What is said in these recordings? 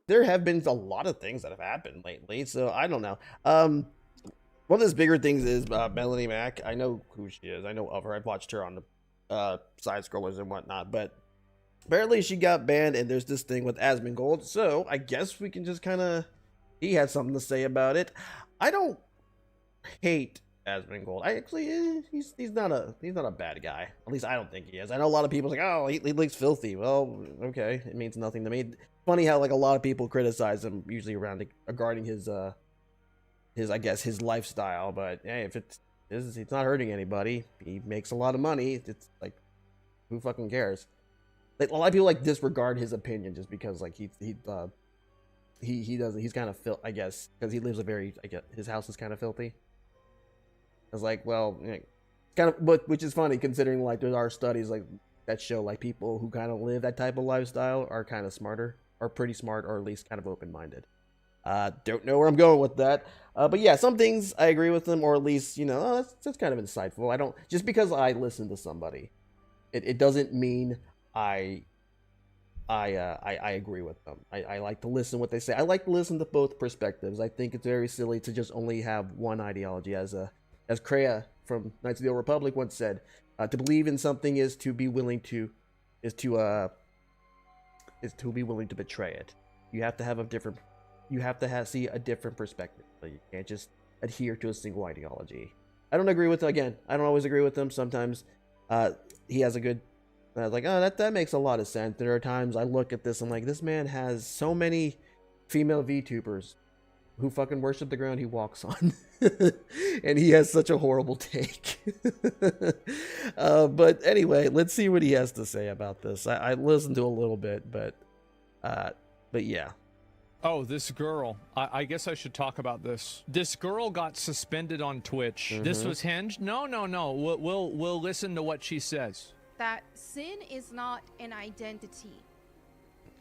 there have been a lot of things that have happened lately, so I don't know. One of those bigger things is Melanie Mac. I know who she is. I know of her. I've watched her on the side scrollers and whatnot, but apparently she got banned, and there's this thing with Asmongold. So I guess we can just kind of. He had something to say about it. I don't hate Asmongold. I actually, he's not a bad guy. At least I don't think he is. I know a lot of people like, oh, he looks filthy. Well, okay, it means nothing to me. Funny how like a lot of people criticize him usually around regarding his I guess his lifestyle, but hey, if it's not hurting anybody, he makes a lot of money. It's like, who fucking cares? Like, a lot of people like disregard his opinion just because like he doesn't. He's kind of I guess because he lives a very, I guess his house is kind of filthy. It's like, well, kind of, but which is funny considering like there are studies like that show like people who kind of live that type of lifestyle are kind of smarter, or pretty smart, or at least kind of open-minded. Don't know where I'm going with that. But yeah, some things I agree with them, or at least, oh, that's kind of insightful. I don't, just because I listen to somebody, it doesn't mean I agree with them. I like to listen to what they say. I like to listen to both perspectives. I think it's very silly to just only have one ideology. As Kreia from Knights of the Old Republic once said, to believe in something is to be willing to be willing to betray it. You have to have see a different perspective. So you can't just adhere to a single ideology. I don't agree with, again, I don't always agree with him. Sometimes he has a good, I was like, oh, that makes a lot of sense. There are times I look at this, I'm like, this man has so many female VTubers who fucking worship the ground he walks on. And he has such a horrible take. But anyway, let's see what he has to say about this. I listened to a little bit, but yeah. Oh, this girl. I guess I should talk about this. This girl got suspended on Twitch. Mm-hmm. This was hinged? No. We'll listen to what she says. That sin is not an identity.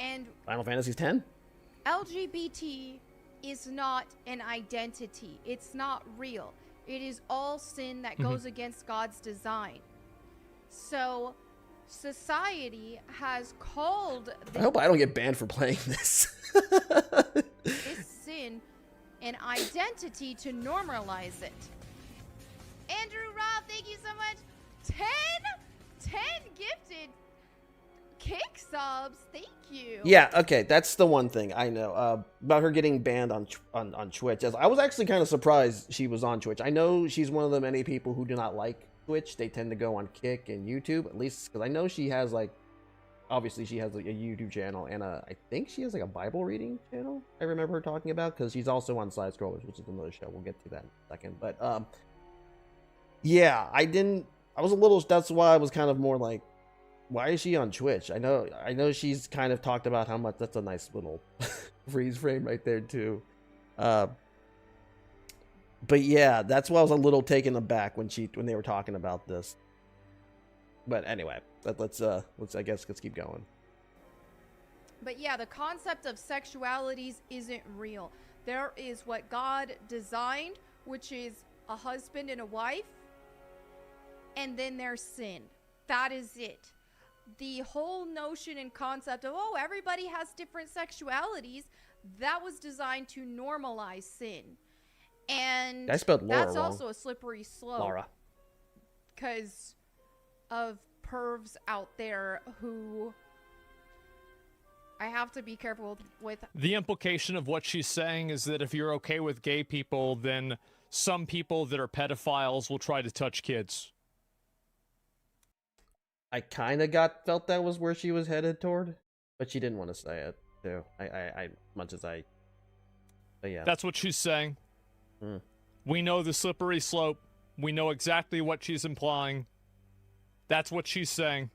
And Final Fantasy X? LGBT is not an identity. It's not real. It is all sin that goes against God's design. So society has called I hope I don't get banned for playing this. this sin an identity to normalize it. Andrew Rob, thank you so much. 10 gifted kick subs. Thank you. Yeah, okay, that's the one thing I know about her getting banned on Twitch. As I was actually kind of surprised she was on Twitch. I know she's one of the many people who do not like Twitch. They tend to go on Kick and YouTube, at least because I know she has like, obviously she has like a YouTube channel, and I think she has like a Bible reading channel. I remember her talking about, because she's also on Side Scrollers, which is another show. We'll get to that in a second. But yeah, I was a little, that's why I was kind of more like, why is she on Twitch? I know she's kind of talked about how much, that's a nice little freeze frame right there too. But yeah, that's why I was a little taken aback when they were talking about this. But anyway, let's keep going. But yeah, the concept of sexualities isn't real. There is what God designed, which is a husband and a wife, and then there's sin. That is it. The whole notion and concept of, oh, everybody has different sexualities, that was designed to normalize sin. And I spelled Laura that's wrong. also a slippery slope. Laura. Because of pervs out there who I have to be careful with. The implication of what she's saying is that if you're okay with gay people, then some people that are pedophiles will try to touch kids. I kind of felt that was where she was headed toward, but she didn't want to say it too. But yeah. That's what she's saying. We know the slippery slope. We know exactly what she's implying. That's what she's saying.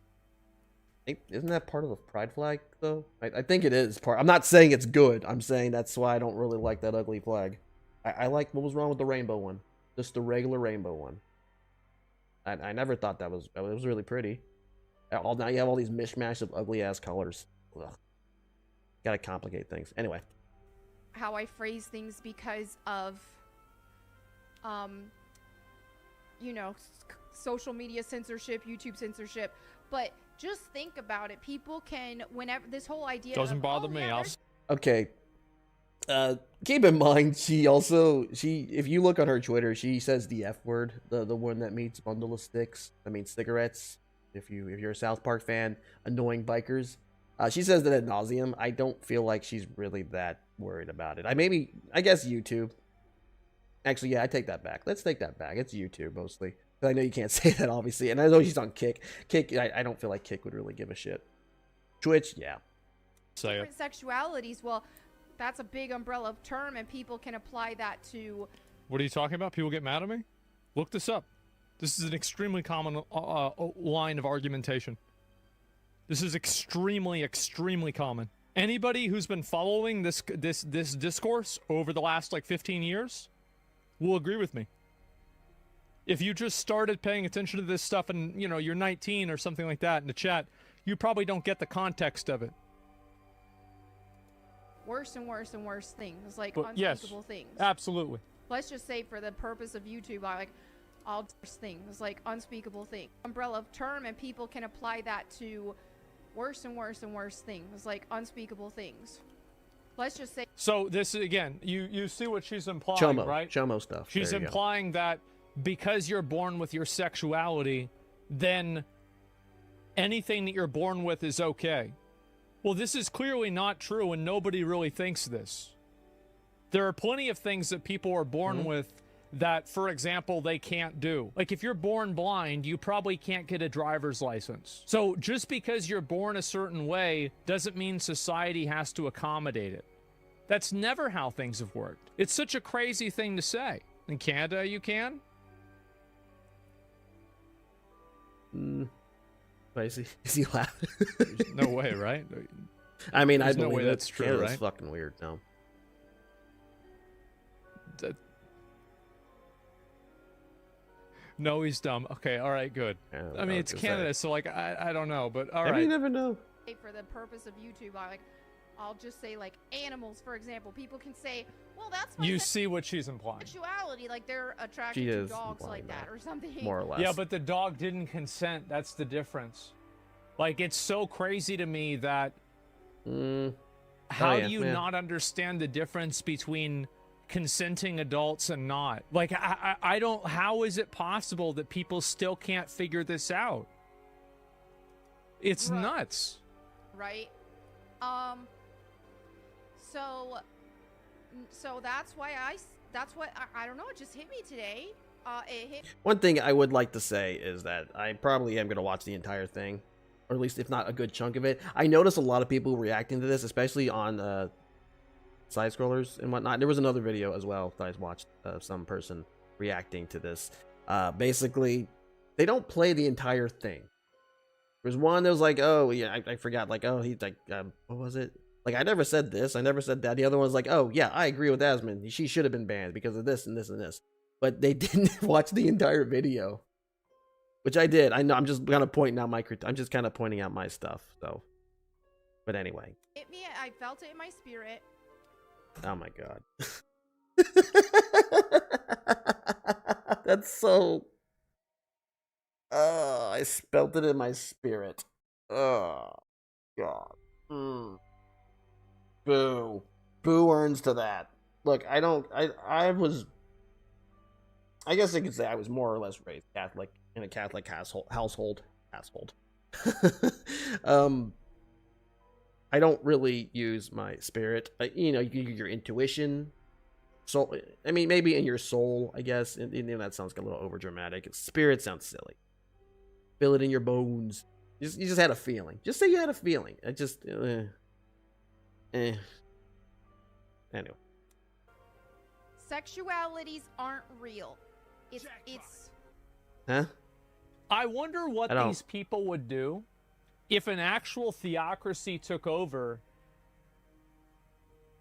Isn't that part of the pride flag, though? I think it is part. I'm not saying it's good. I'm saying that's why I don't really like that ugly flag. I like, what was wrong with the rainbow one? Just the regular rainbow one. I never thought it was really pretty. Now you have all these mishmash of ugly ass colors. Ugh. Gotta complicate things. Anyway. How I phrase things because of, social media censorship, YouTube censorship. But just think about it. People can, whenever this whole idea doesn't of, bother oh, me. yeah, Okay. Keep in mind, if you look on her Twitter, she says the F word, the one that means bundle of sticks. I mean cigarettes. If you're a South Park fan, annoying bikers. She says that ad nauseum. I don't feel like she's really that worried about it. I guess YouTube. Actually, yeah, I take that back. Let's take that back. It's YouTube mostly. But I know you can't say that, obviously. And I know she's on Kick. I don't feel like Kick would really give a shit. Twitch, yeah. Say it. Different sexualities, well, that's a big umbrella term, and people can apply that to... What are you talking about? People get mad at me? Look this up. This is an extremely common line of argumentation. This is extremely, extremely common. Anybody who's been following this discourse over the last, like, 15 years will agree with me. If you just started paying attention to this stuff and, you know, you're 19 or something like that in the chat, you probably don't get the context of it. Worse and worse and worse things, like But unspeakable yes, things. Absolutely. Let's just say, for the purpose of YouTube, all things, like unspeakable things. Umbrella term, and people can apply that to worse and worse and worse things, like unspeakable things. Let's just say... So this, again, you see what she's implying, right? Chomo stuff. She's implying that because you're born with your sexuality, then anything that you're born with is okay. Well, this is clearly not true, and nobody really thinks this. There are plenty of things that people are born with that, for example, they can't do. Like, if you're born blind, you probably can't get a driver's license. So just because you're born a certain way doesn't mean society has to accommodate it. That's never how things have worked. It's such a crazy thing to say. In Canada, you can? Is he laughing? There's no way, right? I mean, There's I no believe way it. that's true, Canada's right? fucking weird now. No, he's dumb. Okay, all right, good. Yeah, I mean, it's Canada, so, like, I don't know, but all right. You never know. For the purpose of YouTube, I'll just say, like, animals, for example. People can say, well, that's my You see what she's implying. sexuality, like they're attracted She to is dogs implying like that or something. More or less. Yeah, but the dog didn't consent. That's the difference. Like, it's so crazy to me that how do you not understand the difference between consenting adults and not? Like, I don't, how is it possible that people still can't figure this out? It's nuts. Right? So that's why I don't know, it just hit me today. It hit... One thing I would like to say is that I probably am going to watch the entire thing, or at least if not a good chunk of it. I noticed a lot of people reacting to this, especially on side scrollers and whatnot. There was another video as well that I watched, some person reacting to this. Basically, they don't play the entire thing. There's one that was like, oh yeah, I forgot, like, oh, he's like, what was it? Like, I never said this, I never said that. The other one's like, oh yeah, I agree with Asmon. She should have been banned because of this and this and this. But they didn't watch the entire video, which I did. I know. I'm just kind of pointing out I'm just kind of pointing out my stuff. So, but anyway. Hit me. I felt it in my spirit. Oh my god. That's so. Oh, I spelt it in my spirit. Oh god. Boo. Boo earns to that. Look, I guess I could say I was more or less raised Catholic in a Catholic household. I don't really use my spirit. You know, you use your intuition. So, I mean, maybe in your soul, I guess. And that sounds a little over dramatic. Spirit sounds silly. Feel it in your bones. You just had a feeling. Just say you had a feeling. I just, Anyway. Sexualities aren't real. It's Huh? I wonder what these people would do if an actual theocracy took over.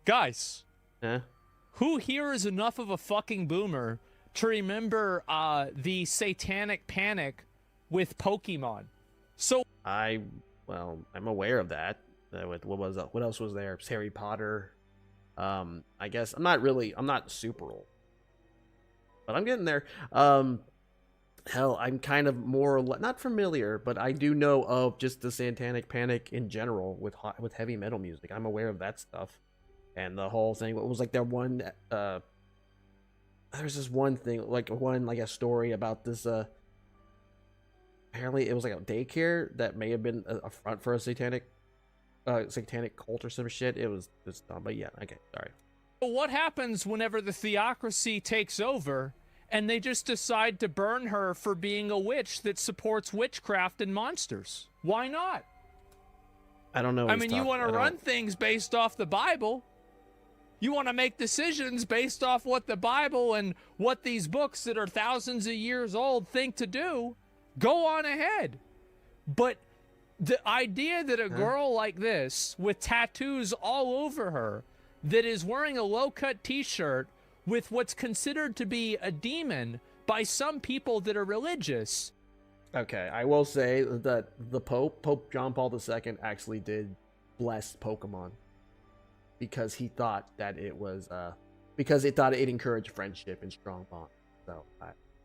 Guys, Huh? who here is enough of a fucking boomer to remember the satanic panic with Pokemon? So I'm aware of that. What else was there? Harry Potter. I guess I'm not super old, but I'm getting there. Hell, I'm kind of more or less, not familiar, but I do know of just the satanic panic in general with heavy metal music. I'm aware of that stuff. and the whole thing. What was like that one? There's this one thing, like a story about this. Apparently, it was like a daycare that may have been a front for a satanic cult or some shit. It was just dumb, but yeah, okay, sorry. But what happens whenever the Theocracy takes over and they just decide to burn her for being a witch that supports witchcraft and monsters? Why not? I don't know. I mean, you want to run things based off the Bible. You want to make decisions based off what the Bible and what these books that are thousands of years old think to do. Go on ahead. But the idea that a girl like this, with tattoos all over her, that is wearing a low-cut t-shirt with what's considered to be a demon by some people that are religious. Okay, I will say that the Pope John Paul II, actually did bless Pokemon because he thought that it was because he thought it encouraged friendship and strong bond. So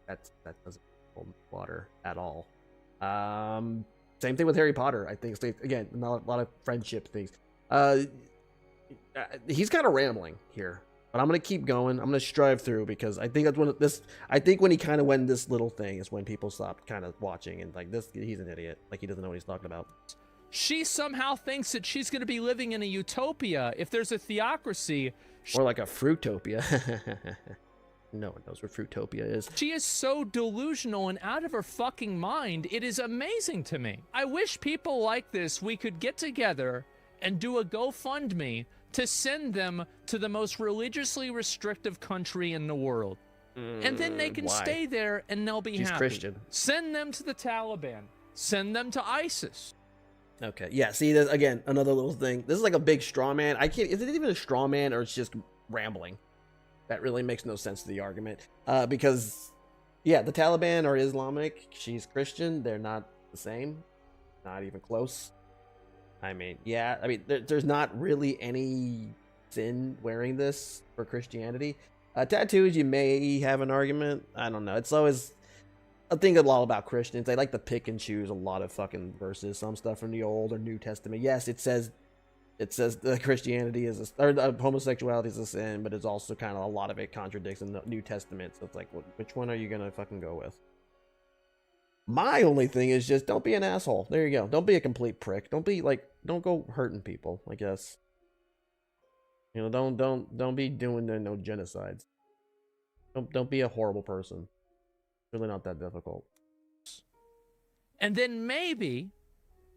that doesn't hold water at all. Same thing with Harry Potter. I think again, a lot of friendship things. He's kind of rambling here, but I'm gonna keep going. I'm gonna strive through because I think that's when this. I think when he kind of went this little thing is when people stopped kind of watching and like this. He's an idiot. Like he doesn't know what he's talking about. She somehow thinks that she's going to be living in a utopia if there's a theocracy. Or like a fruitopia. No one knows what fruitopia is. She is so delusional and out of her fucking mind. It is amazing to me. I wish people like this, we could get together and do a GoFundMe to send them to the most religiously restrictive country in the world. And then they can stay there and they'll be happy. She's Christian. Send them to the Taliban. Send them to ISIS. Okay, yeah, see, there's, again, another little thing. This is like a big straw man. I can't, is it even a straw man or it's just rambling? That really makes no sense to the argument. Because, yeah, the Taliban are Islamic. She's Christian. They're not the same. Not even close. I mean, yeah, I mean, there's not really any sin wearing this for Christianity. Tattoos, you may have an argument. I don't know. It's always... I think a lot about Christians. They like to pick and choose a lot of fucking verses. Some stuff from the Old or New Testament. Yes, it says that Christianity is homosexuality is a sin, but it's also kind of a lot of it contradicts in the New Testament. So it's like, which one are you gonna fucking go with? My only thing is just don't be an asshole. There you go. Don't be a complete prick. Don't go hurting people. I guess. You know, don't be doing no genocides. Don't be a horrible person. Really not that difficult. And then maybe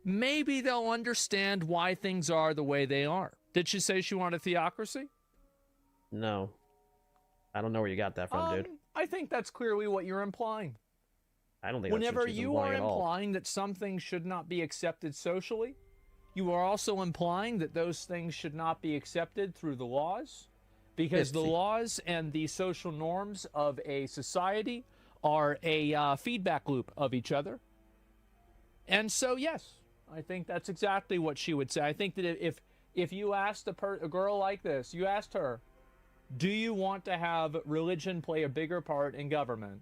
they'll understand why things are the way they are. Did she say she wanted theocracy? No. I don't know where you got that from, dude. I think that's clearly what you're implying. I don't think Whenever that's what she's you are implying at all. implying that some things should not be accepted socially, you are also implying that those things should not be accepted through the laws, because the laws and the social norms of a society are a feedback loop of each other. And so, yes, I think that's exactly what she would say. I think that if you asked a girl like this, you asked her, do you want to have religion play a bigger part in government?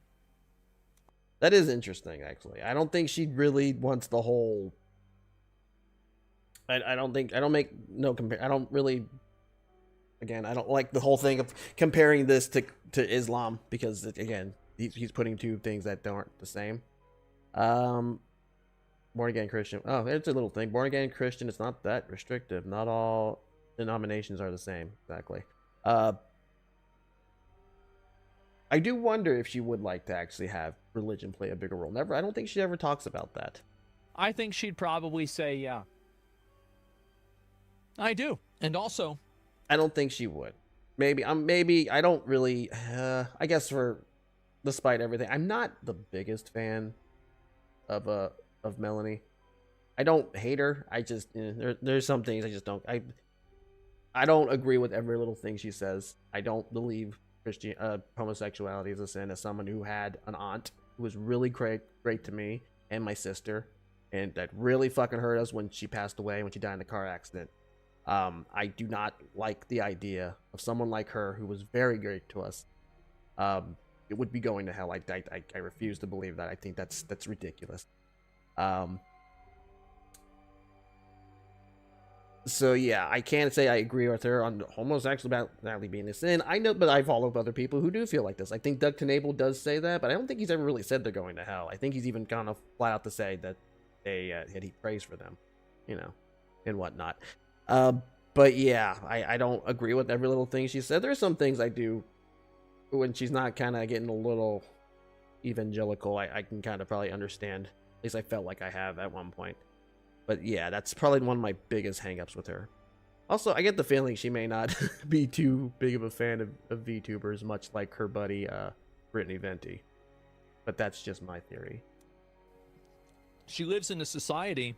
That is interesting, actually. I don't think she really wants the whole... I don't really... Again, I don't like the whole thing of comparing this to Islam, because, again... He's putting two things that aren't the same. Born again Christian. Oh, it's a little thing. Born again Christian. It's not that restrictive. Not all denominations are the same. Exactly. I do wonder if she would like to actually have religion play a bigger role. I don't think she ever talks about that. I think she'd probably say yeah. I do. And also, I don't think she would. Maybe I don't really. I guess despite everything, I'm not the biggest fan of Melanie. I don't hate her. I just there's some things I just don't. I don't agree with every little thing she says. I don't believe homosexuality is a sin. As someone who had an aunt who was really great to me and my sister, and that really fucking hurt us when she passed away, when she died in a car accident. I do not like the idea of someone like her who was very great to us. It would be going to hell. I refuse to believe that. I think that's ridiculous. So yeah, I can't say I agree with her on homosexuality being a sin. I know, but I follow other people who do feel like this. I think Doug Knable does say that, but I don't think he's ever really said they're going to hell. I think he's even kind of flat out to say that that he prays for them, you know, and whatnot. But yeah, I don't agree with every little thing she said. There's some things I do when she's not kind of getting a little evangelical. I can kind of probably understand. At least I felt like I have at one point. But yeah, that's probably one of my biggest hangups with her. Also, I get the feeling she may not be too big of a fan of VTubers, much like her buddy Brittany Venti. But that's just my theory. She lives in a society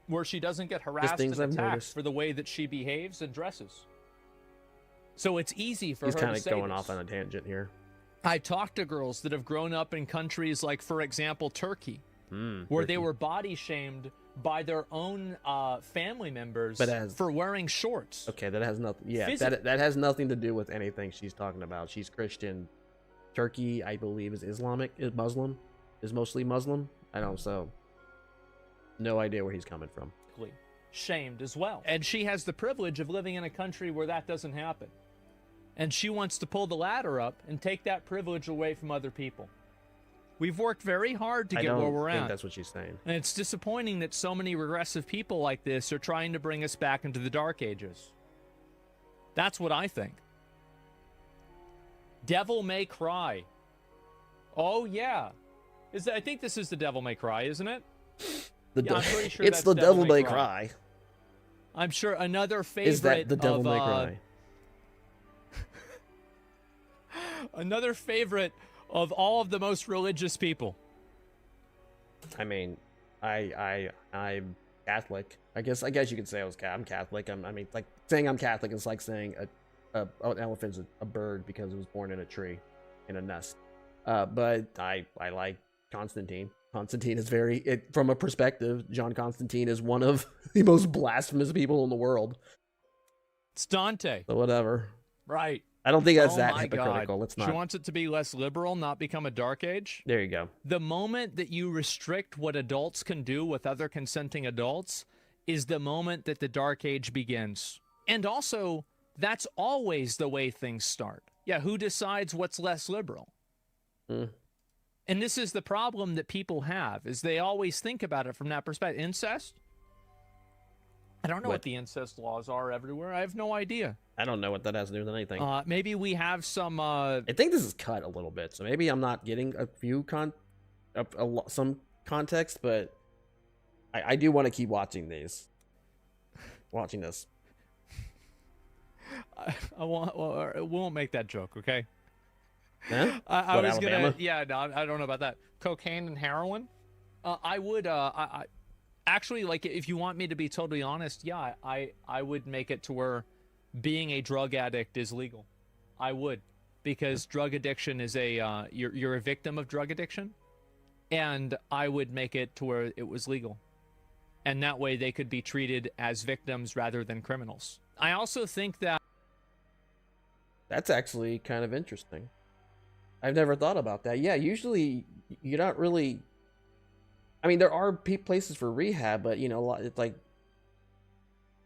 where she doesn't get harassed and attacked for the way that she behaves and dresses. So it's easy for her to say He's kind of going this. off on a tangent here. I talked to girls that have grown up in countries like, for example, Turkey, where they were body shamed by their own family members for wearing shorts. Okay, that has nothing. Yeah, that has nothing to do with anything she's talking about. She's Christian. Turkey, I believe, is Islamic. Is Muslim. Is mostly Muslim. I don't. So, no idea where he's coming from. Shamed as well, and she has the privilege of living in a country where that doesn't happen, and she wants to pull the ladder up and take that privilege away from other people. We've worked very hard to get where we're at. I think that's what she's saying. And it's disappointing that so many regressive people like this are trying to bring us back into the Dark Ages. That's what I think. Devil May Cry. Oh, yeah. I think this is the Devil May Cry, isn't it? I'm pretty sure it's the Devil May Cry. I'm sure another favorite is that the Devil May Cry. Another favorite of all of the most religious people. I mean, I'm Catholic. I guess you could say I'm Catholic. I mean, like saying I'm Catholic is like saying an elephant's a bird because it was born in a tree, in a nest. But I like Constantine. Constantine is from a perspective, John Constantine is one of the most blasphemous people in the world. It's Dante. So whatever. Right. I don't think that's that hypocritical. It's not. She wants it to be less liberal, not become a dark age. There you go. The moment that you restrict what adults can do with other consenting adults is the moment that the dark age begins. And also, that's always the way things start. Yeah, who decides what's less liberal? And this is the problem that people have, is they always think about it from that perspective. Incest? I don't know what the incest laws are everywhere. I have no idea. I don't know what that has to do with anything. Maybe we have some... I think this is cut a little bit, so maybe I'm not getting a few some context, but I do want to keep watching these. Watching this. We won't make that joke, okay? Huh? I was Alabama? I don't know about that. Cocaine and heroin? I would... Actually, like, if you want me to be totally honest, yeah, I would make it to where being a drug addict is legal. I would, because drug addiction is you're a victim of drug addiction, and I would make it to where it was legal, and that way they could be treated as victims rather than criminals. I also think that's actually kind of interesting. I've never thought about that. Yeah, usually you're not really. I mean, there are places for rehab, but you know, it's like,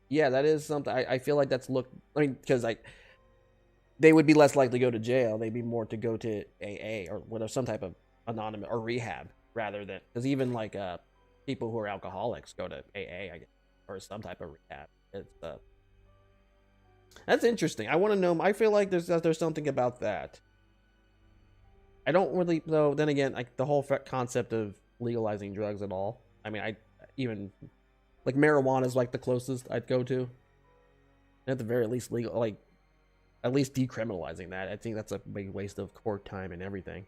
yeah, that is something. I feel like that's because they would be less likely to go to jail. They'd be more to go to AA or whatever, some type of anonymous or rehab rather than, because even like people who are alcoholics go to AA, I guess, or some type of rehab. It's that's interesting. I want to know. I feel like there's something about that. I don't really though. Then again, like the whole concept of legalizing drugs at all. I mean, even like marijuana is like the closest I'd go to. At the very least, legal, like at least decriminalizing that. I think that's a big waste of court time and everything.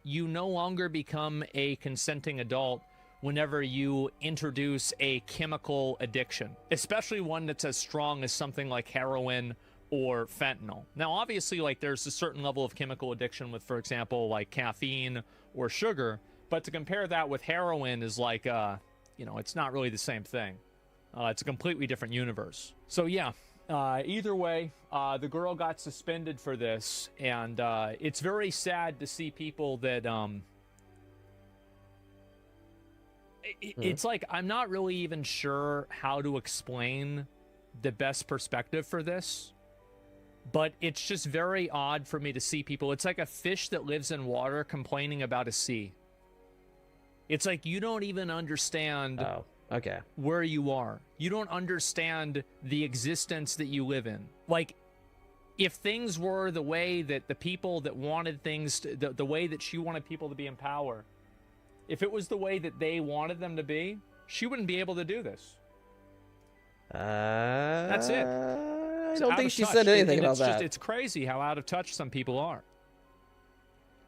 You no longer become a consenting adult whenever you introduce a chemical addiction, especially one that's as strong as something like heroin or fentanyl. Now, obviously, like there's a certain level of chemical addiction with, for example, like caffeine or sugar. But to compare that with heroin is like, it's not really the same thing. It's a completely different universe. So yeah, either way, the girl got suspended for this, and it's very sad to see people that, it's like, I'm not really even sure how to explain the best perspective for this, but it's just very odd for me to see people. It's like a fish that lives in water complaining about a sea. It's like you don't even understand where you are. You don't understand the existence that you live in. Like, if things were the way that the people that wanted things, the way that she wanted people to be in power, if it was the way that they wanted them to be, she wouldn't be able to do this. That's it. I don't think she said anything about that. It's crazy how out of touch some people are.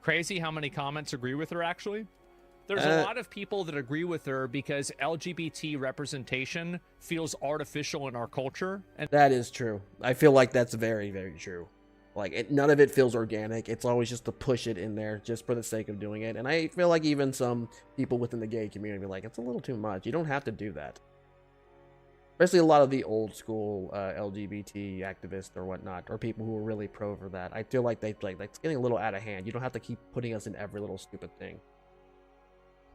Crazy how many comments agree with her, actually. There's a lot of people that agree with her because LGBT representation feels artificial in our culture. And that is true. I feel like that's very, very true. Like, none of it feels organic. It's always just to push it in there just for the sake of doing it. And I feel like even some people within the gay community are like, it's a little too much. You don't have to do that. Especially a lot of the old school LGBT activists or whatnot, or people who are really pro for that. I feel like it's getting a little out of hand. You don't have to keep putting us in every little stupid thing.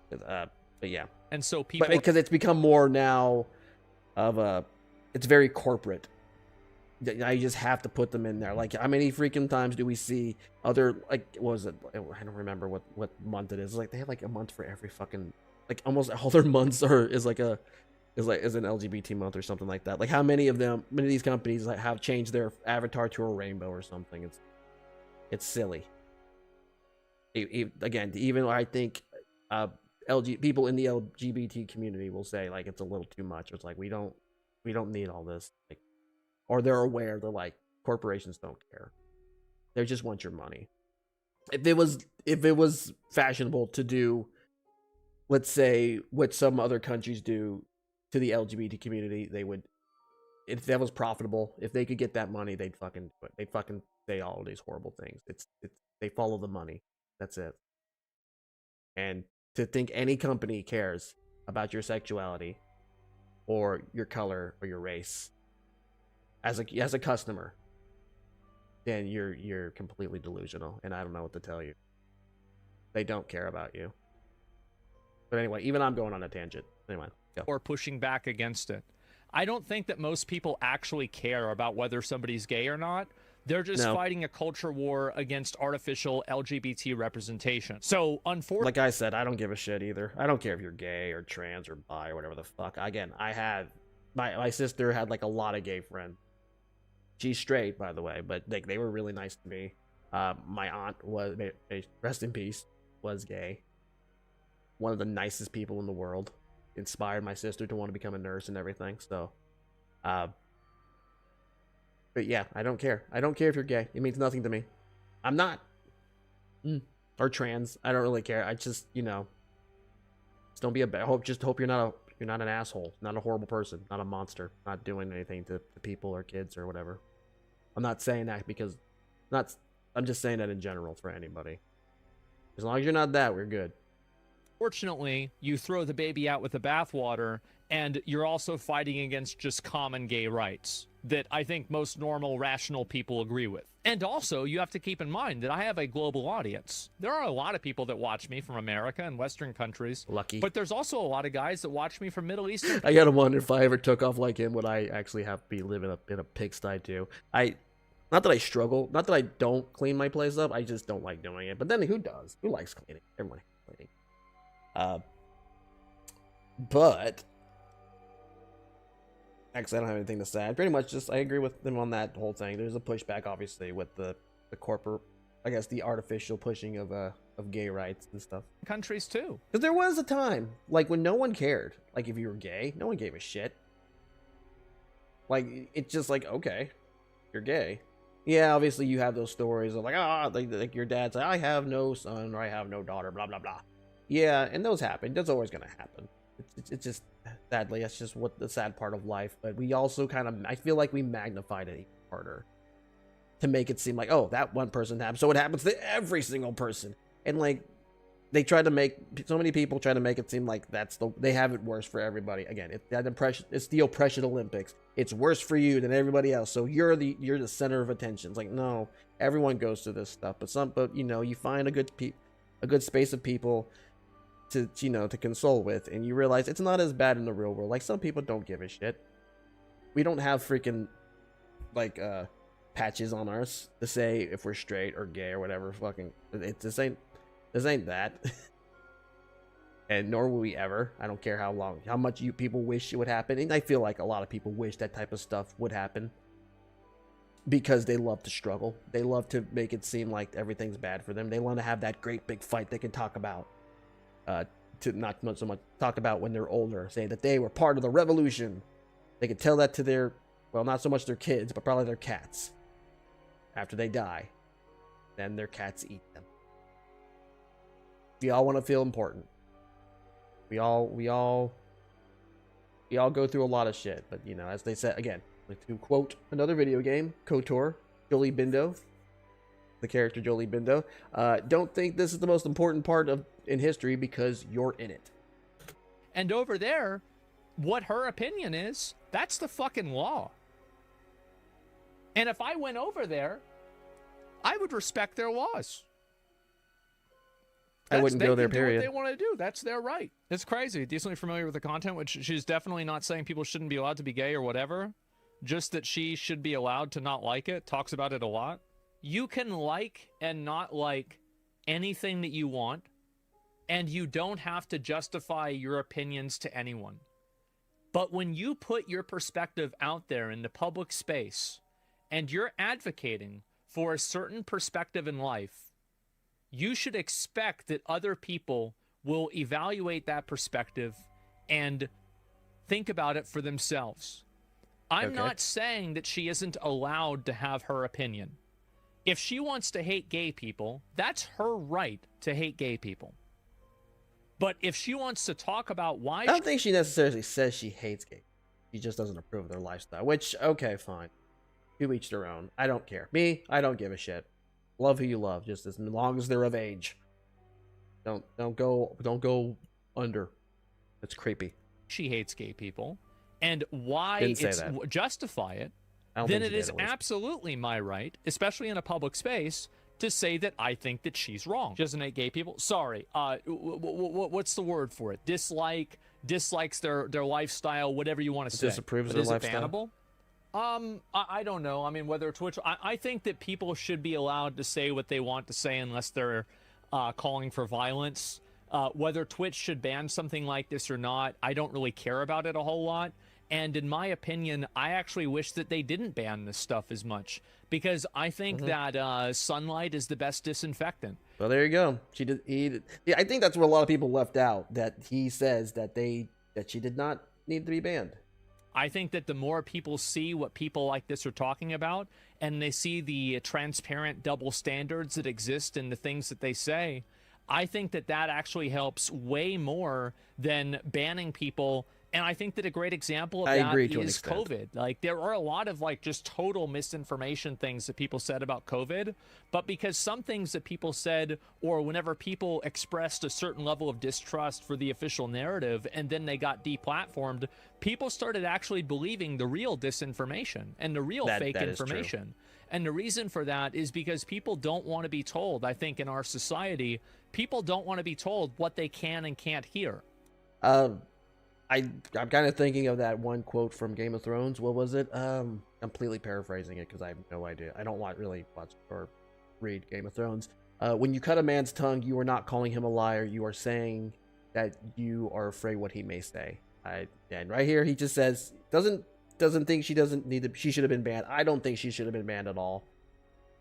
But yeah. And so people, because it's become more now of a, it's very corporate. Now you just have to put them in there. Like, how many freaking times do we see other, like, what was it? I don't remember what month it is. Like, they have like a month for every fucking, like, almost all their months is an LGBT month or something like that. Like, how many of these companies have changed their avatar to a rainbow or something? It's silly. Again, even I think people in the LGBT community will say, like, it's a little too much. It's like, we don't need all this. Like, or they're aware, they're like, corporations don't care. They just want your money. If it was fashionable to do, let's say, what some other countries do to the LGBT community, they would, if that was profitable, if they could get that money, they'd fucking do it. They'd fucking say all of these horrible things. They follow the money. That's it. And to think any company cares about your sexuality or your color or your race as a customer, then you're completely delusional, and I don't know what to tell you. They don't care about you. But anyway, even I'm going on a tangent. Anyway, go. Or pushing back against it. I don't think that most people actually care about whether somebody's gay or not. They're just fighting a culture war against artificial LGBT representation. So, unfortunately, like I said, I don't give a shit either. I don't care if you're gay or trans or bi or whatever the fuck. Again, I had my sister had like a lot of gay friends. She's straight, by the way, but they were really nice to me. My aunt was, rest in peace, was gay. One of the nicest people in the world. Inspired my sister to want to become a nurse and everything. So, but yeah, I don't care. I don't care if you're gay. It means nothing to me. I'm not. Or trans. I don't really care. I just, just don't be just hope you're not an asshole, not a horrible person, not a monster, not doing anything to people or kids or whatever. I'm not saying that because I'm just saying that in general for anybody. As long as you're not that, we're good. Fortunately, you throw the baby out with the bathwater, and you're also fighting against just common gay rights that I think most normal, rational people agree with. And also, you have to keep in mind that I have a global audience. There are a lot of people that watch me from America and Western countries. Lucky. But there's also a lot of guys that watch me from Middle Eastern. I gotta wonder if I ever took off like him, would I actually have to be living in a pigsty too? Not that I struggle, not that I don't clean my place up, I just don't like doing it. But then who does? Who likes cleaning? Everyone likes cleaning. But actually, I don't have anything to say. I pretty much I agree with them on that whole thing. There's a pushback, obviously, with the corporate, I guess, the artificial pushing of gay rights and stuff. Countries too, because there was a time like when no one cared. Like if you were gay, no one gave a shit. Like it's just like, okay, you're gay. Yeah, obviously you have those stories of like your dad said, I have no son or I have no daughter, blah blah blah. Yeah, and those happen. That's always gonna happen. It's just, sadly, that's just what the sad part of life. But we also I feel like we magnified it even harder to make it seem like, oh, that one person happened, so it happens to every single person. And like, so many people try to make it seem like they have it worse for everybody. Again, it's the oppression Olympics. It's worse for you than everybody else. So you're the center of attention. It's like, no, everyone goes through this stuff. But you find a good space of people to console with, and you realize it's not as bad in the real world. Like, some people don't give a shit. we don't have freaking like patches on us to say if we're straight or gay or whatever. Fucking, this ain't that. And nor will we ever. I don't care how much you people wish it would happen. And I feel like a lot of people wish that type of stuff would happen because they love to struggle. They love to make it seem like everything's bad for them. They want to have that great big fight they can talk about. To not so much talk about when they're older, saying that they were part of the revolution. They could tell that to their, well, not so much their kids, but probably their cats. After they die, then their cats eat them. We all want to feel important. We all go through a lot of shit, but you know, as they said again, to quote another video game, KOTOR, Jolie Bindo, the character Jolie Bindo, don't think this is the most important part in history because you're in it. And over there, what her opinion is, that's the fucking law. And if I went over there, I would respect their laws. I wouldn't go there, do period. what they want to do. That's their right. It's crazy. Decently familiar with the content, which she's definitely not saying people shouldn't be allowed to be gay or whatever. Just that she should be allowed to not like it. Talks about it a lot. You can like and not like anything that you want, and you don't have to justify your opinions to anyone. But when you put your perspective out there in the public space, and you're advocating for a certain perspective in life, you should expect that other people will evaluate that perspective and think about it for themselves. I'm not saying that she isn't allowed to have her opinion. If she wants to hate gay people, that's her right to hate gay people. But if she wants to talk about why... I don't think she necessarily says she hates gay. She just doesn't approve of their lifestyle, which, okay, fine. To each their own. I don't care. Me, I don't give a shit. Love who you love, just as long as they're of age. Don't go under. It's creepy. She hates gay people, and why justify it, then it is absolutely my right, especially in a public space, to say that I think that she's wrong. She doesn't hate gay people. Sorry. What's the word for it? Dislikes their lifestyle, whatever you want to say. Disapproves their lifestyle. Is it bannable? I don't know. I mean, whether Twitch... I think that people should be allowed to say what they want to say unless they're calling for violence. Whether Twitch should ban something like this or not, I don't really care about it a whole lot. And in my opinion, I actually wish that they didn't ban this stuff as much. Because I think that sunlight is the best disinfectant. Well, there you go. Yeah, I think that's where a lot of people left out. That he says that she did not need to be banned. I think that the more people see what people like this are talking about, and they see the transparent double standards that exist in the things that they say, I think that that actually helps way more than banning people. And I think that a great example of that is COVID. Like, there are a lot of like just total misinformation things that people said about COVID, but because some things that people said, or whenever people expressed a certain level of distrust for the official narrative and then they got deplatformed, people started actually believing the real disinformation and the real fake information. And the reason for that is because people don't want to be told, I think in our society, people don't want to be told what they can and can't hear. I'm kind of thinking of that one quote from Game of Thrones. What was it? Completely paraphrasing it because I have no idea. I don't really watch or read Game of Thrones. When you cut a man's tongue, you are not calling him a liar. You are saying that you are afraid what he may say. And right here, he just says doesn't think she doesn't need to. She should have been banned. I don't think she should have been banned at all.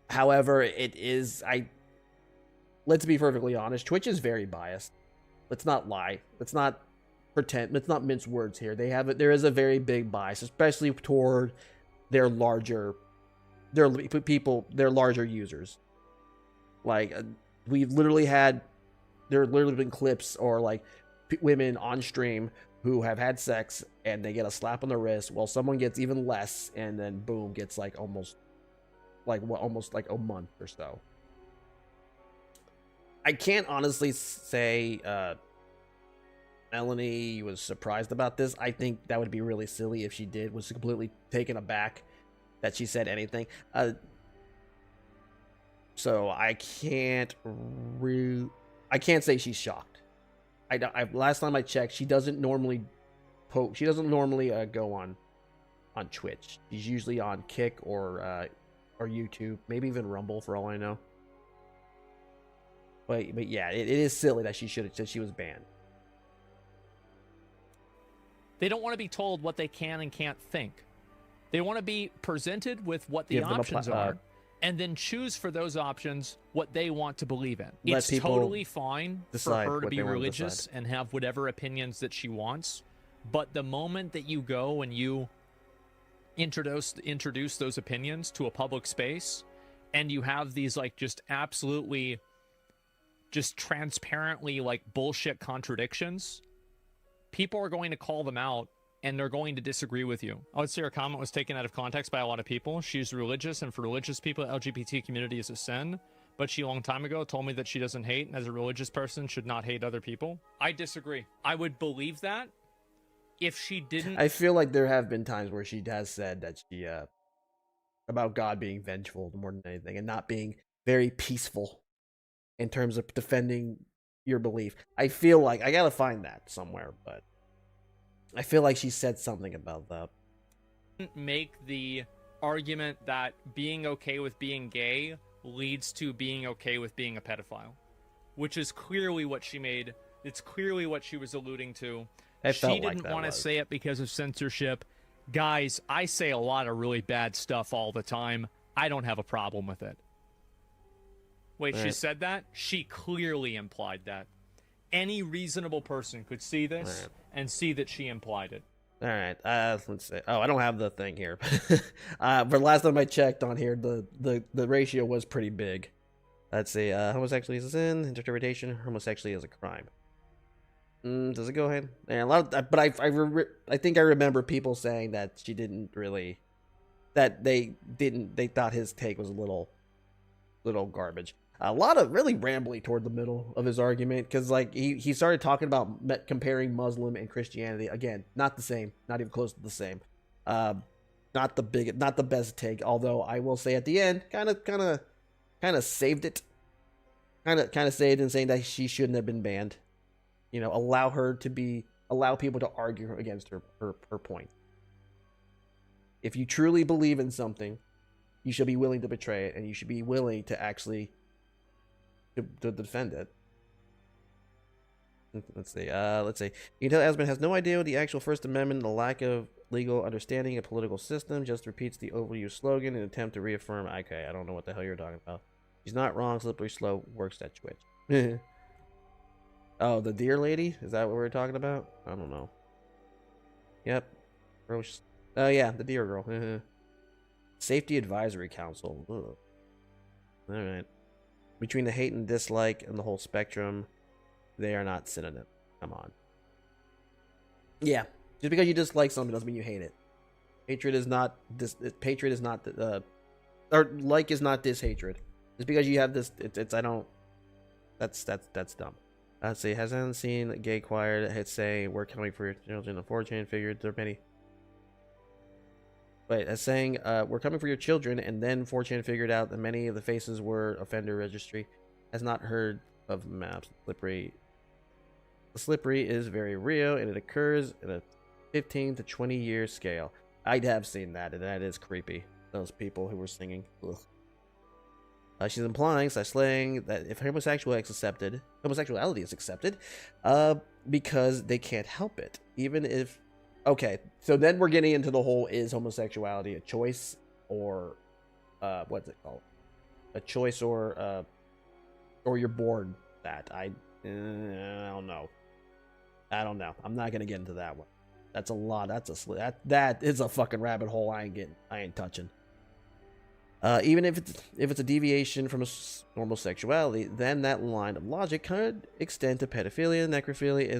However, it is. Let's be perfectly honest. Twitch is very biased. Let's not lie. Let's not pretend. Let's not mince words here. There is a very big bias, especially toward their larger users. Like there have literally been clips or like women on stream who have had sex and they get a slap on the wrist while someone gets even less, and then boom, gets like almost like a month or so. I can't honestly say Melanie was surprised about this. I think that would be really silly if she was completely taken aback that she said anything. So I can't say she's shocked. Last time I checked, she doesn't normally go on on Twitch. She's usually on Kick or YouTube, maybe even Rumble for all I know. But yeah, it is silly that she was banned. They don't want to be told what they can and can't think. They want to be presented with what the Give them a options are, and then choose for those options what they want to believe in. Let It's people totally fine for decide her to what be they wanna religious decide. and have whatever opinions that she wants. But the moment that you go and you introduce those opinions to a public space, and you have these like just absolutely, just transparently like bullshit contradictions, people are going to call them out and they're going to disagree with you. I would say her comment was taken out of context by a lot of people. She's religious, and for religious people, the LGBT community is a sin. But she a long time ago told me that she doesn't hate, and as a religious person should not hate other people. I disagree. I would believe that if she didn't. I feel like there have been times where she has said that she about God being vengeful more than anything, and not being very peaceful in terms of defending your belief. I feel like I gotta find that somewhere, but I feel like she said something about that. Make the argument that being okay with being gay leads to being okay with being a pedophile, which is clearly what she made. It's clearly what she was alluding to. She didn't want to say it because of censorship. Guys, I say a lot of really bad stuff all the time. I don't have a problem with it. Wait, she said that? She clearly implied that. Any reasonable person could see this and see that she implied it. All right, let's see. Oh, I don't have the thing here. But last time I checked on here, the ratio was pretty big. Let's see. Homosexuality is a sin. Interpretation. Homosexuality is a crime. Does it go ahead? Yeah, but I think I remember people saying that she didn't really, that they thought his take was a little garbage. A lot of really rambly toward the middle of his argument, because like he started talking about comparing Muslim and Christianity. Again, not the same, not even close to the same. Not the best take. Although I will say at the end, kind of saved it. Kind of saved in saying that she shouldn't have been banned. You know, allow people to argue against her point. If you truly believe in something, you should be willing to betray it, and you should be willing to actually to defend it. Let's see. You can tell Asmon has no idea what the actual First Amendment, the lack of legal understanding of political system, just repeats the overused slogan in an attempt to reaffirm. Okay, I don't know what the hell you're talking about. She's not wrong. Slippery slope works at Twitch. Oh, the deer lady? Is that what we're talking about? I don't know. Yep. Gross. Oh yeah, the deer girl. Safety Advisory Council. Ugh. All right. Between the hate and dislike and the whole spectrum, they are not synonyms. Come on. Yeah, just because you dislike something doesn't mean you hate it. Hatred is not hatred is not or like is not dishatred. Just because you have this, it's I don't. That's dumb. Let's see. Hasn't seen gay choir hit say we're coming for your children. A 4chan figure. There are many. Wait, as saying, we're coming for your children, and then 4chan figured out that many of the faces were offender registry. Has not heard of maps. Slippery. The slippery is very real, and it occurs in a 15 to 20 year scale. I have seen that, and that is creepy. Those people who were singing. Ugh. She's implying, slaying, that if homosexuality is accepted, because they can't help it, even if. Okay, so then we're getting into the whole, is homosexuality a choice or what's it called? A choice or you're born that. I don't know. I'm not gonna get into that one. That's a lot. That is a fucking rabbit hole I ain't touching. Even if it's a deviation from normal sexuality, then that line of logic could extend to pedophilia, necrophilia,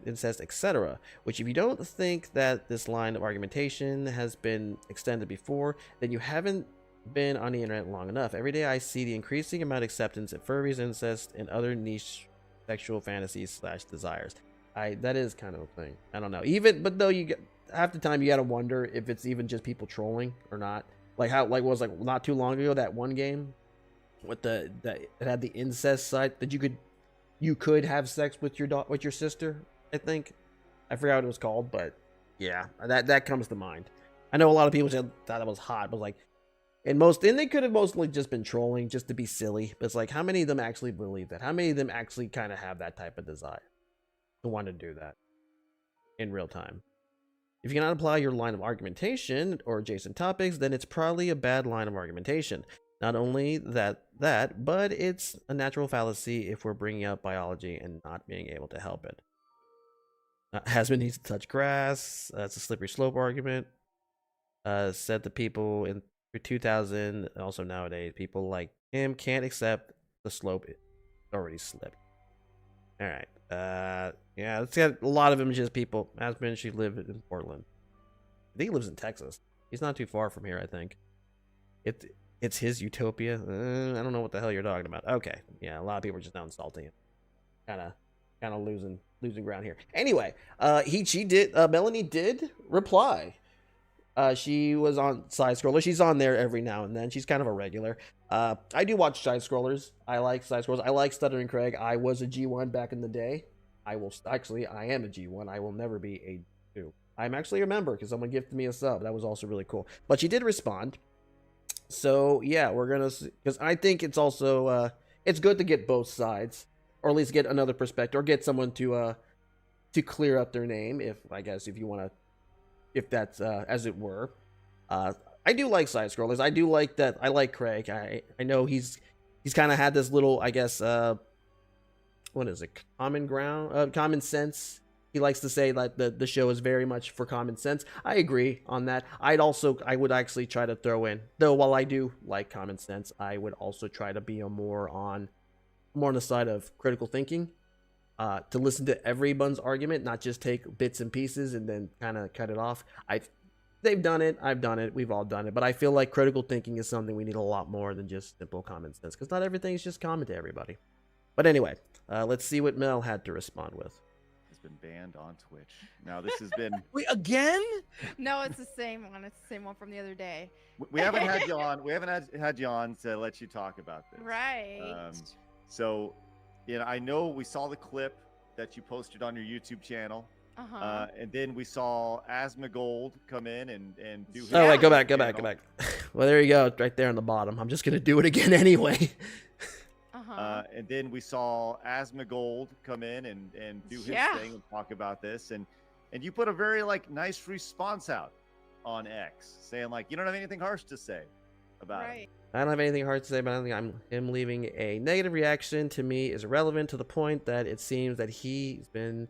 incest, etc. Which, if you don't think that this line of argumentation has been extended before, then you haven't been on the internet long enough. Every day I see the increasing amount of acceptance of furries, incest, and other niche sexual fantasies / desires. That is kind of a thing. I don't know. But though, you get half the time you gotta wonder if it's even just people trolling or not. Like not too long ago, that one game with it had the incest site that you could have sex with your sister. I think I forgot what it was called, but Yeah, that comes to mind. I know a lot of people said thought it was hot, but like, and they could have mostly just been trolling just to be silly. But it's like, how many of them actually believe that? How many of them actually kind of have that type of desire to want to do that in real time? If you cannot apply your line of argumentation or adjacent topics, then it's probably a bad line of argumentation. Not only that, but it's a natural fallacy if we're bringing up biology and not being able to help it. Asmon needs to touch grass. It's a slippery slope argument. Said the people in 2000, and also nowadays, people like him can't accept the slope already slipped. All right. Yeah, let's get a lot of them just people. Asmon, she lived in Portland. I think he lives in Texas. He's not too far from here, I think. It's his utopia. I don't know what the hell you're talking about. Okay. Yeah, a lot of people are just now insulting him. Kind of losing ground here. Anyway, Melanie did reply. She was on Side Scroller. She's on there every now and then. She's kind of a regular. I do watch Side Scrollers. I like Side Scrollers. I like Stuttering Craig. I was a G1 back in the day. I am a G1. I will never be a G2. I'm actually a member because someone gifted me a sub. That was also really cool. But she did respond. So yeah, we're gonna, because I think it's also it's good to get both sides, or at least get another perspective, or get someone to clear up their name, if you want to, if that's as it were. I do like Side Scrollers. I do like that. I like Craig. I know he's kind of had this little, I guess, what is it, common sense. He likes to say that the show is very much for common sense. I agree on that. I would actually try to throw in, though, while I do like common sense, I would also try to be more on the side of critical thinking, to listen to everyone's argument, not just take bits and pieces and then kind of cut it off. They've done it. I've done it. We've all done it. But I feel like critical thinking is something we need a lot more than just simple common sense, because not everything is just common to everybody. But anyway, let's see what Mel had to respond with. Been banned on Twitch. Now this has been Wait, again? No, it's the same one. It's the same one from the other day. We haven't had you on. We haven't had you on to let you talk about this. Right. So, I know we saw the clip that you posted on your YouTube channel. And then we saw Asmongold come in and do his wait, go back. Well, there you go, right there on the bottom. I'm just gonna do it again anyway. And then we saw Asmongold come in and do his thing and talk about this, and you put a very nice response out on X, saying you don't have anything harsh to say about it. I don't have anything hard to say, but I think him leaving a negative reaction to me is irrelevant, to the point that it seems that he's been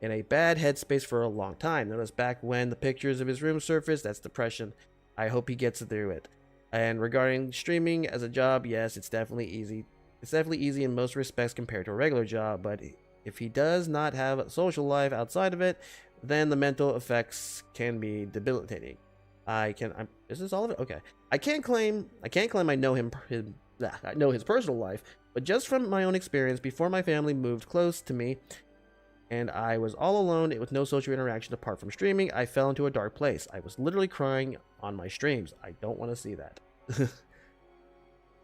in a bad headspace for a long time. Notice back when the pictures of his room surfaced, that's depression. I hope he gets through it. And regarding streaming as a job, yes, it's definitely easy. It's definitely easy in most respects compared to a regular job, but if he does not have a social life outside of it, then the mental effects can be debilitating. Is this all of it? Okay. I can't claim I know I know his personal life, but just from my own experience, before my family moved close to me and I was all alone with no social interaction apart from streaming, I fell into a dark place. I was literally crying on my streams. I don't want to see that.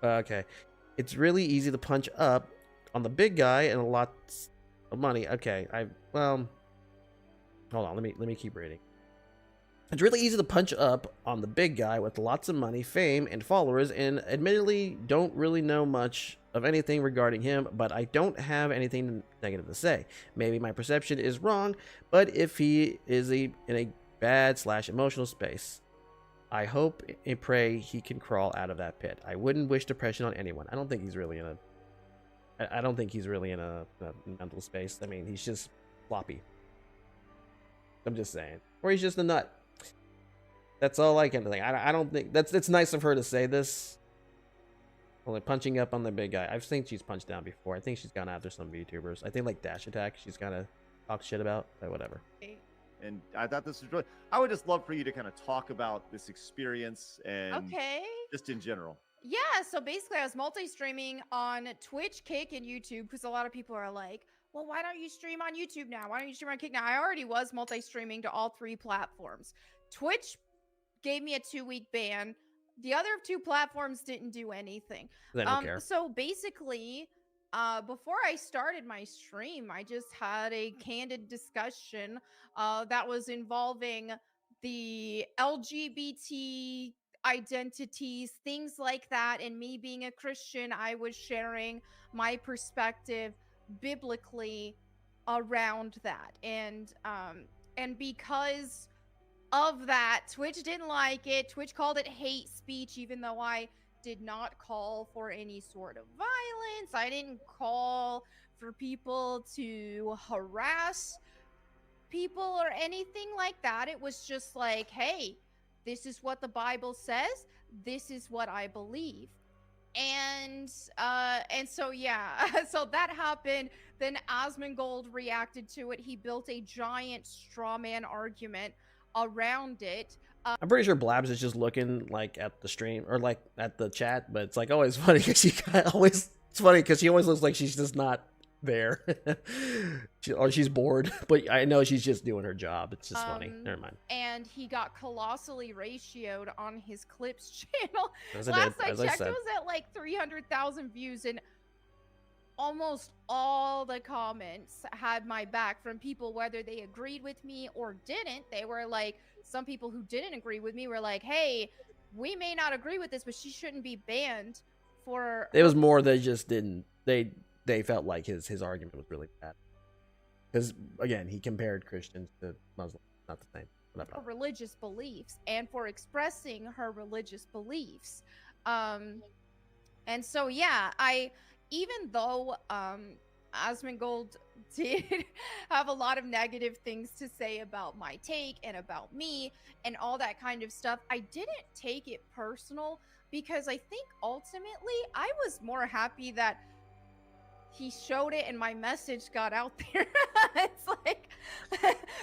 Okay. It's really easy to punch up on the big guy and a lot of money. Okay, hold on, let me keep reading. It's really easy to punch up on the big guy with lots of money, fame, and followers, and admittedly don't really know much of anything regarding him, but I don't have anything negative to say. Maybe my perception is wrong, but if he is in a bad/emotional space, I hope and pray he can crawl out of that pit. I wouldn't wish depression on anyone. I don't think he's really in a mental space. I mean, he's just floppy. I'm just saying. Or he's just a nut. That's all I can think. I don't think it's nice of her to say this. Only punching up on the big guy. I've seen she's punched down before. I think she's gone after some VTubers. I think like Dash Attack she's gotta talk shit about, but whatever. And I thought this was really, I would just love for you to kind of talk about this experience and just in general. Yeah, so basically I was multi-streaming on Twitch, Kick, and YouTube, because a lot of people are like, well, why don't you stream on YouTube now? Why don't you stream on Kick now? I already was multi-streaming to all 3 platforms. Twitch gave me a 2-week ban. The other 2 platforms didn't do anything. They don't care. So basically, before I started my stream, I just had a candid discussion that was involving the LGBT identities, things like that. And me being a Christian, I was sharing my perspective biblically around that. And because of that, Twitch didn't like it. Twitch called it hate speech, even though I did not call for any sort of violence. I didn't call for people to harass people or anything like that. It was just like, hey, this is what the Bible says. This is what I believe. And so yeah, so that happened. Then Asmongold reacted to it. He built a giant straw man argument around it. I'm pretty sure Blabs is just looking like at the stream or like at the chat, but it's like always funny because it's funny because she always looks like she's just not there or she's bored, but I know she's just doing her job. It's just funny. Never mind. And he got colossally ratioed on his clips channel. As Last I I checked, said. it was at like 300,000 views, and almost all the comments had my back from people, whether they agreed with me or didn't. They were like, some people who didn't agree with me were like, hey, we may not agree with this, but she shouldn't be banned for... It was more they just didn't, they felt like his argument was really bad. Because, again, he compared Christians to Muslims. Not the same. For religious beliefs and for expressing her religious beliefs. And so, yeah, even though Asmongold did have a lot of negative things to say about my take and about me and all that kind of stuff, I didn't take it personal because I think ultimately I was more happy that he showed it and my message got out there. It's like,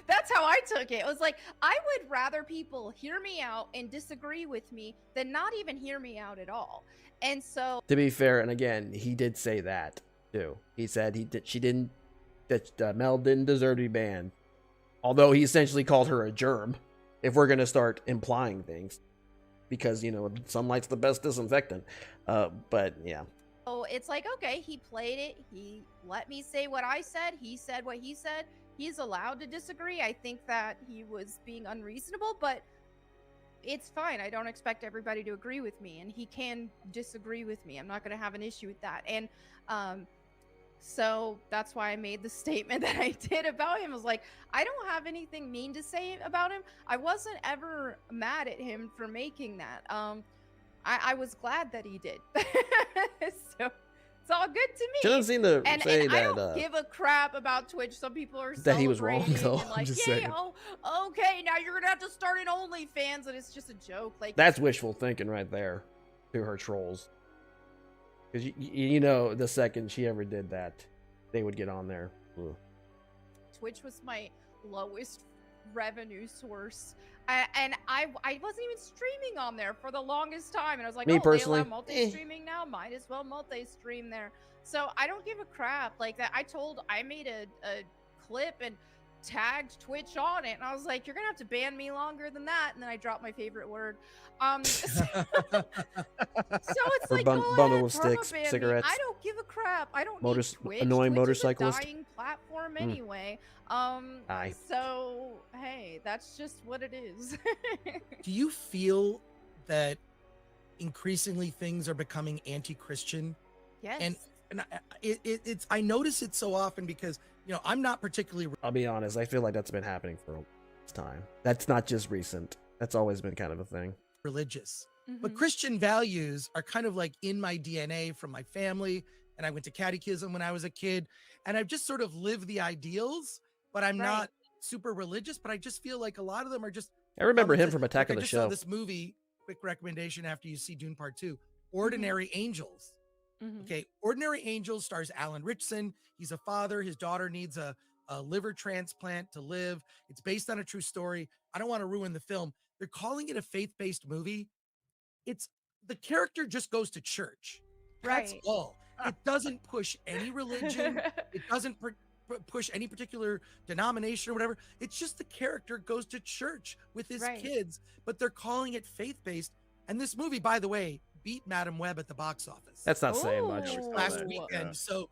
that's how I took it. It was like, I would rather people hear me out and disagree with me than not even hear me out at all. And so, to be fair, and again, he did say that too. He said that Mel didn't deserve to be banned, although he essentially called her a germ. If we're gonna start implying things, because sunlight's the best disinfectant. But yeah. So it's like, okay, he played it. He let me say what I said. He said what he said. He's allowed to disagree. I think that he was being unreasonable, but it's fine. I don't expect everybody to agree with me, and he can disagree with me. I'm not going to have an issue with that. And so that's why I made the statement that I did about him. I was like, I don't have anything mean to say about him. I wasn't ever mad at him for making that. I was glad that he did. So it's all good to me. She doesn't seem to say and that. I don't give a crap about Twitch. Some people are that he was wrong, though. and like, I'm just yay, saying. oh, okay, now you're gonna have to start an OnlyFans, and it's just a joke. Like, that's wishful thinking right there to her trolls. Because the second she ever did that, they would get on there. Ugh. Twitch was my lowest revenue source. And I wasn't even streaming on there for the longest time, and I was like, Me personally, they allow multi-streaming now, might as well multi-stream there. So I don't give a crap like that. I made a clip and tagged Twitch on it, and I was like, you're gonna have to ban me longer than that, and then I dropped my favorite word. So it's or like, bundle of sticks, permaban me. cigarettes. I don't give a crap. I don't need Twitch. Annoying Twitch motorcyclist. is a dying platform anyway. Aye. So hey, that's just what it is. Do you feel that increasingly things are becoming anti-Christian? Yes. And it's I notice it so often because I'm not particularly. I'll be honest. I feel like that's been happening for a long time. That's not just recent. That's always been kind of a thing. Religious, but Christian values are kind of like in my DNA from my family, and I went to catechism when I was a kid, and I've just sort of lived the ideals, but I'm not super religious. But I just feel like a lot of them are just. I remember him from Attack of the I just Show. saw this movie. Quick recommendation after you see Dune Part 2, Ordinary Angels. Okay, Ordinary Angels stars Alan Ritchson. He's a father. His daughter needs a liver transplant to live. It's based on a true story. I don't want to ruin the film. They're calling it a faith-based movie. It's the character just goes to church. That's all. It doesn't push any religion. It doesn't push any particular denomination or whatever. It's just the character goes to church with his kids, but they're calling it faith-based. And this movie, by the way, beat Madam Web at the box office. That's not saying much. Last weekend. So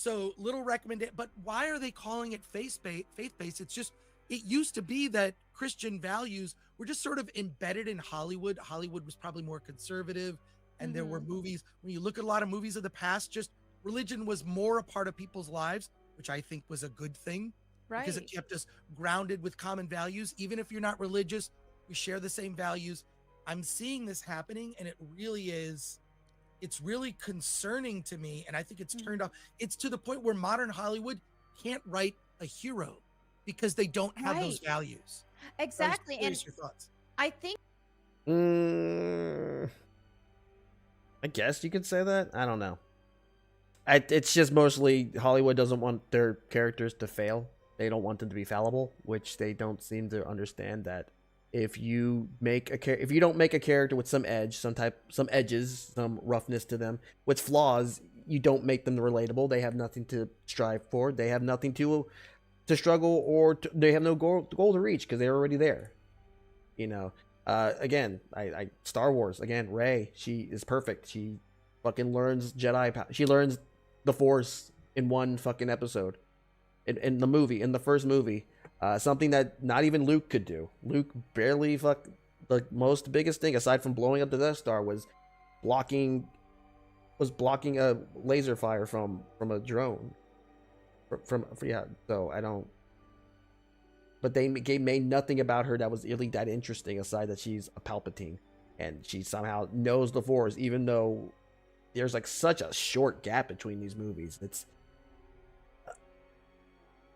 So little recommendation, but why are they calling it faith-based? It's just, it used to be that Christian values were just sort of embedded in Hollywood. Hollywood was probably more conservative, and there were movies. When you look at a lot of movies of the past, just religion was more a part of people's lives, which I think was a good thing, because it kept us grounded with common values. Even if you're not religious, we share the same values. I'm seeing this happening, and it really is, it's really concerning to me. And I think it's turned off. It's to the point where modern Hollywood can't write a hero because they don't have those values. Exactly. And your thoughts. I think I guess you could say that. I don't know. It's just mostly Hollywood doesn't want their characters to fail. They don't want them to be fallible, which they don't seem to understand that if you don't make a character with some edge, some edges, some roughness to them, with flaws, you don't make them relatable. They have nothing to strive for. They have nothing to struggle, or they have no goal to reach because they're already there. You know, again, I Star Wars, again, Rey, she is perfect. She fucking learns Jedi power. She learns the Force in one fucking episode. In the first movie. Something that not even Luke could do. Luke barely the most biggest thing aside from blowing up the Death Star was blocking a laser fire from a drone. So I don't. But they made nothing about her that was really that interesting aside that she's a Palpatine and she somehow knows the Force, even though there's like such a short gap between these movies.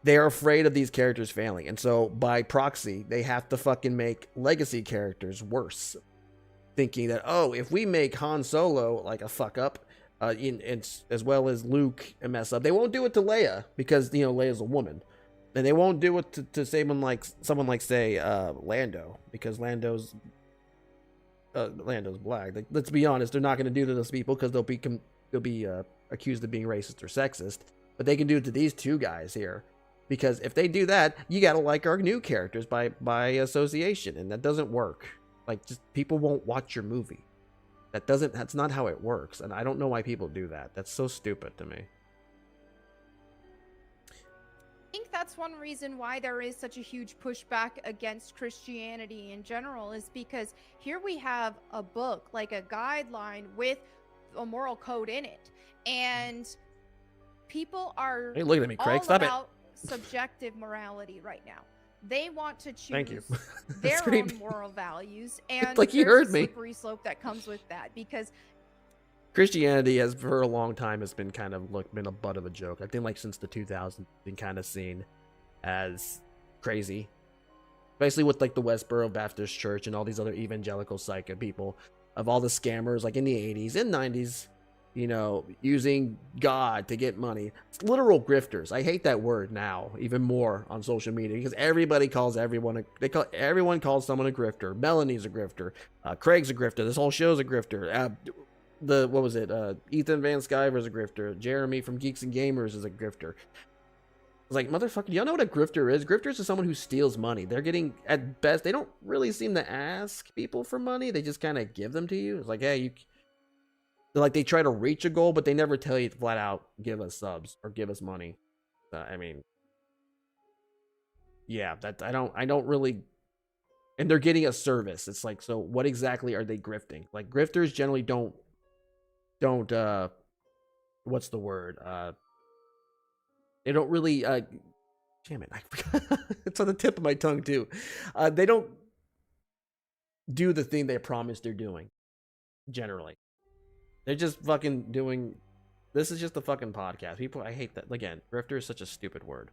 They're afraid of these characters failing, and so by proxy, they have to fucking make legacy characters worse, thinking that, oh, if we make Han Solo like a fuck up, as well as Luke a mess up, they won't do it to Leia because Leia's a woman, and they won't do it to someone like say Lando because Lando's black. Like, let's be honest, they're not going to do it to those people because they'll be accused of being racist or sexist, but they can do it to these two guys here. Because if they do that, you gotta like our new characters by association, and that doesn't work. Like, just people won't watch your movie. That's not how it works, and I don't know why people do that. That's so stupid to me. I think that's one reason why there is such a huge pushback against Christianity in general, is because here we have a book, like a guideline with a moral code in it, and people are Hey, look at me, Craig. Stop it. Subjective morality right now. They want to choose Thank you. their own moral values, and like you heard a slippery slope that comes with that, because Christianity has for a long time has been kind of been a butt of a joke. I think like since the 2000s, been kind of seen as crazy, especially with like the Westboro Baptist Church and all these other evangelical psycho people of all the scammers like in the 80s and 90s. Using God to get money. It's literal grifters. I hate that word now even more on social media because everybody calls everyone everyone calls someone a grifter. Melanie's a grifter. Craig's a grifter. This whole show's a grifter. What was it? Ethan Van Sciver's a grifter. Jeremy from Geeks and Gamers is a grifter. It's like, motherfucker, y'all know what a grifter is? Grifters is someone who steals money. They're getting, at best, they don't really seem to ask people for money. They just kind of give them to you. It's like, hey, they try to reach a goal, but they never tell you flat out, give us subs or give us money. I mean, yeah, I don't really, and they're getting a service. It's like, so what exactly are they grifting? Like, grifters generally don't, what's the word? They don't really, damn it, I forgot. It's on the tip of my tongue too. They don't do the thing they promise they're doing, generally. They're just fucking doing. This is just a fucking podcast. People, I hate that. Again, grifter is such a stupid word.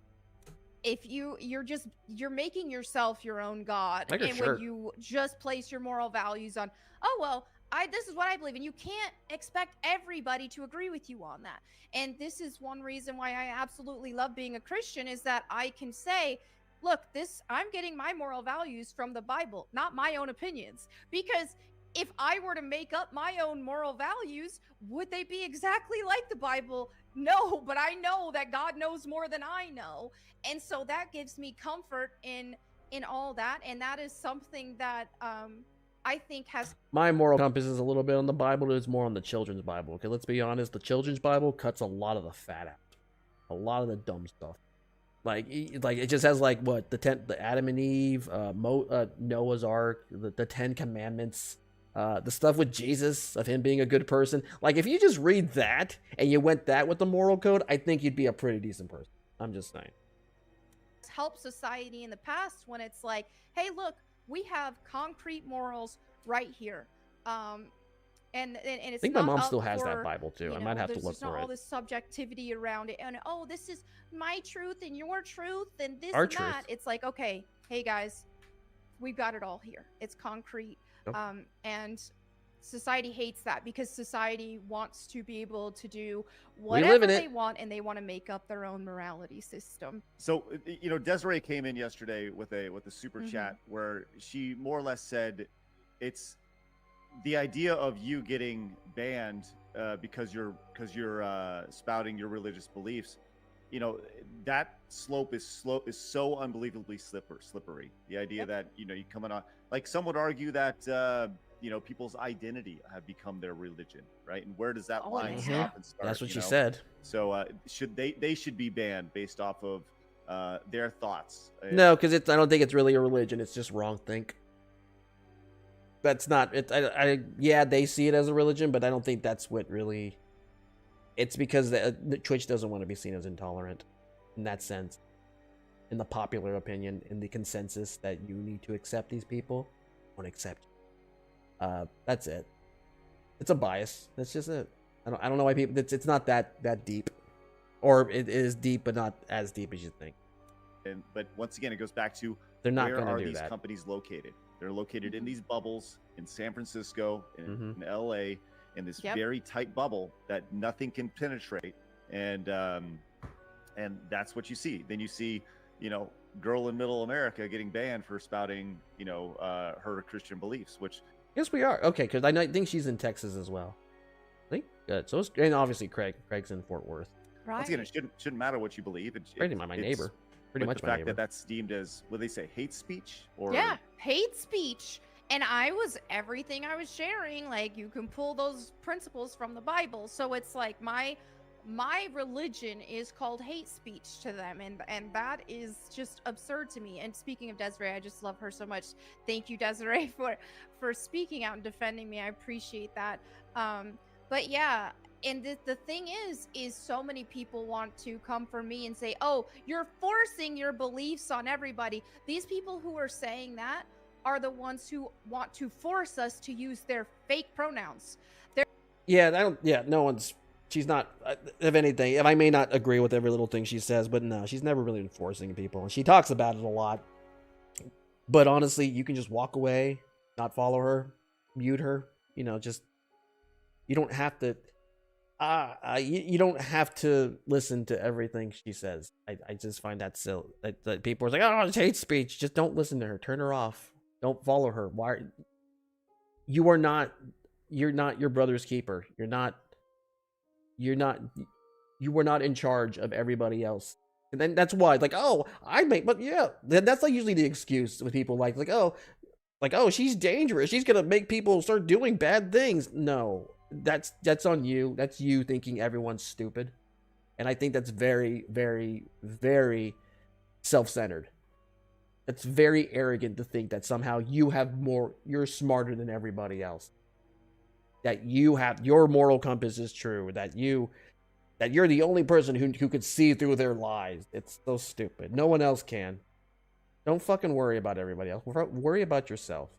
If you're making yourself your own god, like and when you just place your moral values on, oh well, this is what I believe, and you can't expect everybody to agree with you on that. And this is one reason why I absolutely love being a Christian, is that I can say, look, I'm getting my moral values from the Bible, not my own opinions, because if I were to make up my own moral values, would they be exactly like the Bible? No, but I know that God knows more than I know. And so that gives me comfort in all that. And that is something that I think has... My moral compass is a little bit on the Bible. It's more on the children's Bible. Okay, let's be honest. The children's Bible cuts a lot of the fat out. A lot of the dumb stuff. Like it just has like what the Adam and Eve, Noah's Ark, the 10 Commandments, the stuff with Jesus of him being a good person. Like if you just read that and you went that with the moral code, I think you'd be a pretty decent person. I'm just saying. Help society in the past when it's like, hey, look, we have concrete morals right here. And it's I think my mom still has that Bible too. I might have to look for it. There's all this subjectivity around it, and oh, this is my truth and your truth and this Our and truth. that. It's like, okay, hey guys, we've got it all here. It's concrete. Yep. And society hates that because society wants to be able to do live whatever in they it. want, and they want to make up their own morality system. So, Desiree came in yesterday with a super chat where she more or less said it's the idea of you getting banned because you're spouting your religious beliefs. That slope is so unbelievably slippery. The idea that you come on, like some would argue that people's identity have become their religion, right? And where does that line stop and start? That's what she said. So they should be banned based off of their thoughts. No, because I don't think it's really a religion. It's just wrong think. That's not it. Yeah, they see it as a religion, but I don't think that's what really. It's because the Twitch doesn't want to be seen as intolerant, in that sense. In the popular opinion, in the consensus that you need to accept these people, won't accept you. That's it. It's a bias. That's just it. I don't know why people. It's not that deep, or it is deep, but not as deep as you think. But once again, it goes back to they're not where going to are do these that. companies located? They're located in these bubbles in San Francisco, in LA, in this very tight bubble that nothing can penetrate, and that's what you see. Then you see, girl in Middle America getting banned for spouting, her Christian beliefs, which yes, we are okay because I think she's in Texas as well. I think so. And obviously Craig's in Fort Worth. Right. Once again, it shouldn't matter what you believe. Pretty much my neighbor. Pretty much the my fact neighbor. that that's deemed as what they say, hate speech, or hate speech. And everything I was sharing, like you can pull those principles from the Bible. So it's like my religion is called hate speech to them, and that is just absurd to me. And speaking of Desiree, I just love her so much. Thank you, Desiree, for speaking out and defending me. I appreciate that. But yeah. And the thing is so many people want to come for me and say, oh, you're forcing your beliefs on everybody. These people who are saying that are the ones who want to force us to use their fake pronouns. She's not, if anything, if I may not agree with every little thing she says, but no, she's never really enforcing people. And she talks about it a lot. But honestly, you can just walk away, not follow her, mute her, you don't have to. You don't have to listen to everything she says. I just find that silly. That people are like, oh, it's hate speech. Just don't listen to her. Turn her off. Don't follow her. Why? You're not your brother's keeper. You were not in charge of everybody else. And then that's why, that's like usually the excuse with people like, oh, she's dangerous. She's gonna make people start doing bad things. No. That's on you. That's you thinking everyone's stupid. And I think that's very, very, very self-centered. It's very arrogant to think that somehow you're smarter than everybody else. That your moral compass is true. That you're the only person who could see through their lies. It's so stupid. No one else can. Don't fucking worry about everybody else. Worry about yourself.